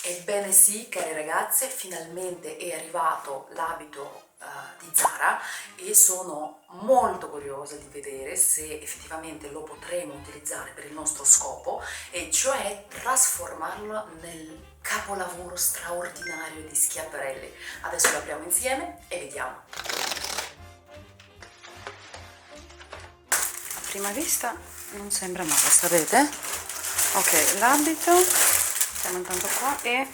Ebbene sì, care ragazze, finalmente è arrivato l'abito di Zara e sono molto curiosa di vedere se effettivamente lo potremo utilizzare per il nostro scopo, e cioè trasformarlo nel capolavoro straordinario di Schiaparelli. Adesso lo apriamo insieme e vediamo. A prima vista non sembra male, sapete? Ok, l'abito, siamo intanto qua e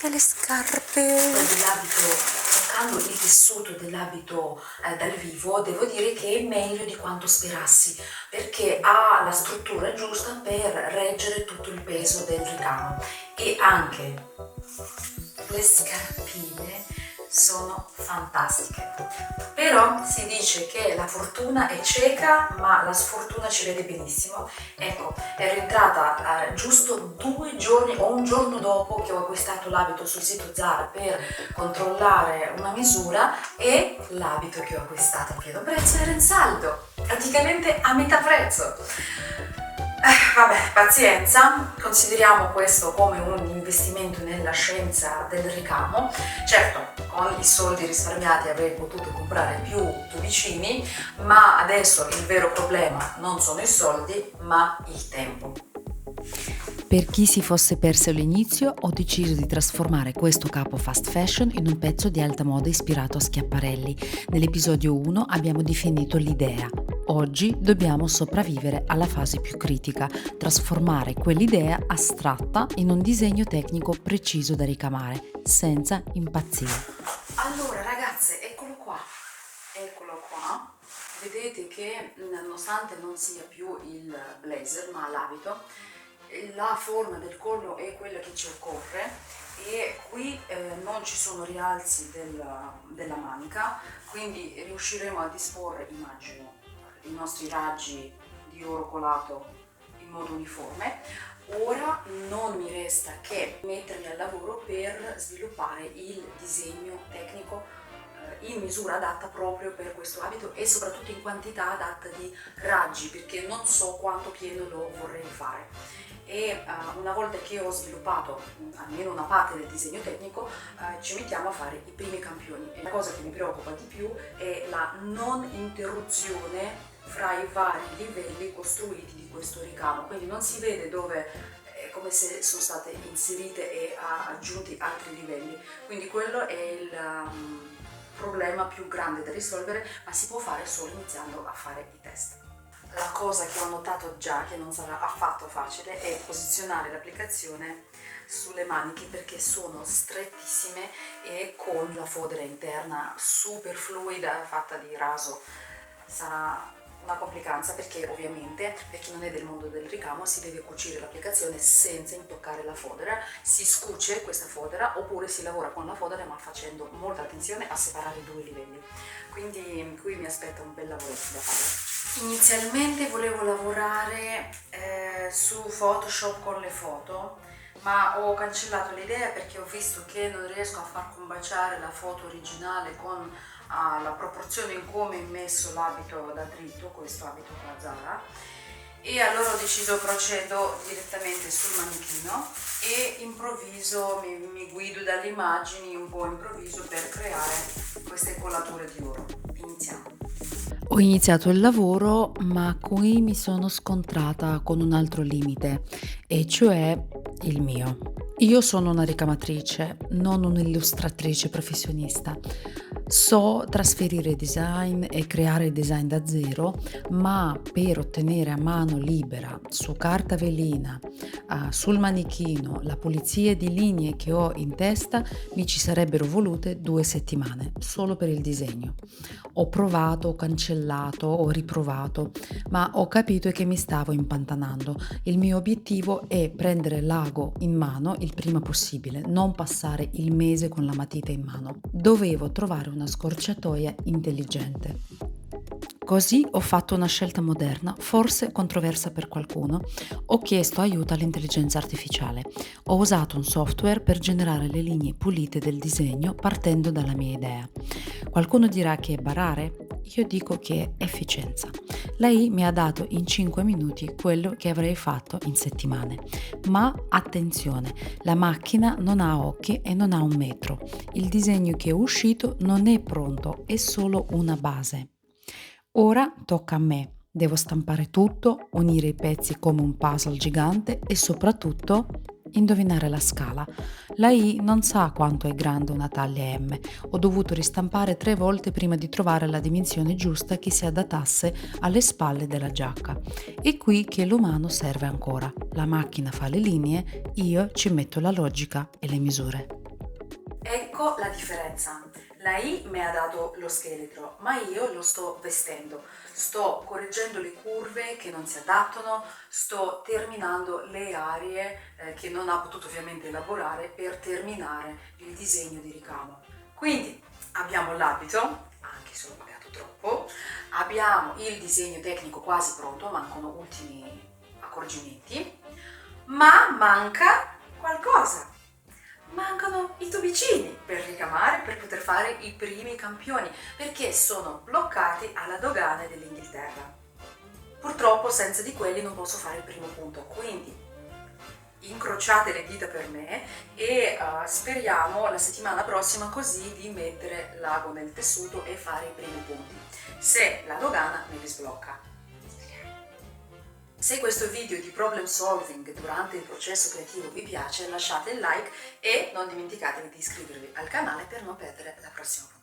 le scarpe dell'abito. Toccando il tessuto dell'abito dal vivo, devo dire che è meglio di quanto sperassi, perché ha la struttura giusta per reggere tutto il peso del ricamo, e anche le scarpine sono fantastiche. Però si dice che la fortuna è cieca, ma la sfortuna ci vede benissimo. Ecco, è rientrata giusto 2 giorni o un giorno dopo che ho acquistato l'abito sul sito Zara per controllare una misura, e l'abito che ho acquistato a pieno prezzo era in saldo, praticamente a metà prezzo. Vabbè, pazienza, consideriamo questo come un investimento nella scienza del ricamo. Certo, con i soldi risparmiati avrei potuto comprare più tubicini, ma adesso il vero problema non sono i soldi, ma il tempo. Per chi si fosse perso l'inizio, ho deciso di trasformare questo capo fast fashion in un pezzo di alta moda ispirato a Schiaparelli. Nell'episodio 1 abbiamo definito l'idea. Oggi dobbiamo sopravvivere alla fase più critica, trasformare quell'idea astratta in un disegno tecnico preciso da ricamare, senza impazzire. Allora ragazze, eccolo qua. Vedete che nonostante non sia più il blazer ma l'abito, la forma del collo è quella che ci occorre, e qui non ci sono rialzi della manica, quindi riusciremo a disporre, immagino, i nostri raggi di oro colato in modo uniforme. Ora non mi resta che mettermi al lavoro per sviluppare il disegno tecnico in misura adatta proprio per questo abito, e soprattutto in quantità adatta di raggi, perché non so quanto pieno lo vorrei fare. E una volta che ho sviluppato almeno una parte del disegno tecnico, ci mettiamo a fare i primi campioni. E la cosa che mi preoccupa di più è la non interruzione fra i vari livelli costruiti di questo ricamo, quindi non si vede dove è come se sono state inserite e aggiunti altri livelli, quindi quello è il problema più grande da risolvere, ma si può fare solo iniziando a fare i test. La cosa che ho notato già, che non sarà affatto facile, è posizionare l'applicazione sulle maniche, perché sono strettissime e con la fodera interna super fluida fatta di raso sarà una complicanza, perché ovviamente per chi non è del mondo del ricamo si deve cucire l'applicazione senza intoccare la fodera. Si scuce questa fodera oppure si lavora con la fodera, ma facendo molta attenzione a separare i 2 livelli, quindi qui mi aspetta un bel lavoretto da fare. Inizialmente volevo lavorare su Photoshop con le foto, ma ho cancellato l'idea perché ho visto che non riesco a far combaciare la foto originale con la proporzione in come è messo l'abito da dritto, questo abito qua Zara, e allora ho deciso, procedo direttamente sul manichino e improvviso, mi guido dalle immagini un po' improvviso per creare queste incollature di oro. Iniziamo. Ho iniziato il lavoro, ma qui mi sono scontrata con un altro limite, e cioè il mio. Io sono una ricamatrice, non un'illustratrice professionista. So trasferire design e creare design da zero, ma per ottenere a mano libera, su carta velina, sul manichino, la pulizia di linee che ho in testa, mi ci sarebbero volute 2 settimane, solo per il disegno. Ho provato, ho cancellato, ho riprovato, ma ho capito che mi stavo impantanando. Il mio obiettivo è prendere l'ago in mano il prima possibile, non passare il mese con la matita in mano. Dovevo trovare una scorciatoia intelligente. Così ho fatto una scelta moderna, forse controversa per qualcuno. Ho chiesto aiuto all'intelligenza artificiale. Ho usato un software per generare le linee pulite del disegno partendo dalla mia idea. Qualcuno dirà che è barare? io dico che è efficienza. Lei mi ha dato in 5 minuti quello che avrei fatto in settimane. Ma attenzione, la macchina non ha occhi e non ha un metro. Il disegno che è uscito non è pronto, è solo una base. Ora tocca a me. Devo stampare tutto, unire i pezzi come un puzzle gigante e soprattutto indovinare la scala. La I non sa quanto è grande una taglia M. Ho dovuto ristampare 3 volte prima di trovare la dimensione giusta che si adattasse alle spalle della giacca. È qui che l'umano serve ancora. La macchina fa le linee, io ci metto la logica e le misure. Ecco la differenza. La I mi ha dato lo scheletro, ma io lo sto vestendo. Sto correggendo le curve che non si adattano, sto terminando le aree che non ha potuto ovviamente elaborare per terminare il disegno di ricamo. Quindi abbiamo l'abito, anche se l'ho pagato troppo, abbiamo il disegno tecnico quasi pronto, mancano ultimi accorgimenti, ma manca qualcosa. Mancano i tubicini per ricamare, per poter fare i primi campioni, perché sono bloccati alla dogana dell'Inghilterra. Purtroppo senza di quelli non posso fare il primo punto, quindi incrociate le dita per me e speriamo la settimana prossima così di mettere l'ago nel tessuto e fare i primi punti. Se la dogana me li sblocca. Se questo video di problem solving durante il processo creativo vi piace, lasciate il like e non dimenticatevi di iscrivervi al canale per non perdere la prossima puntata.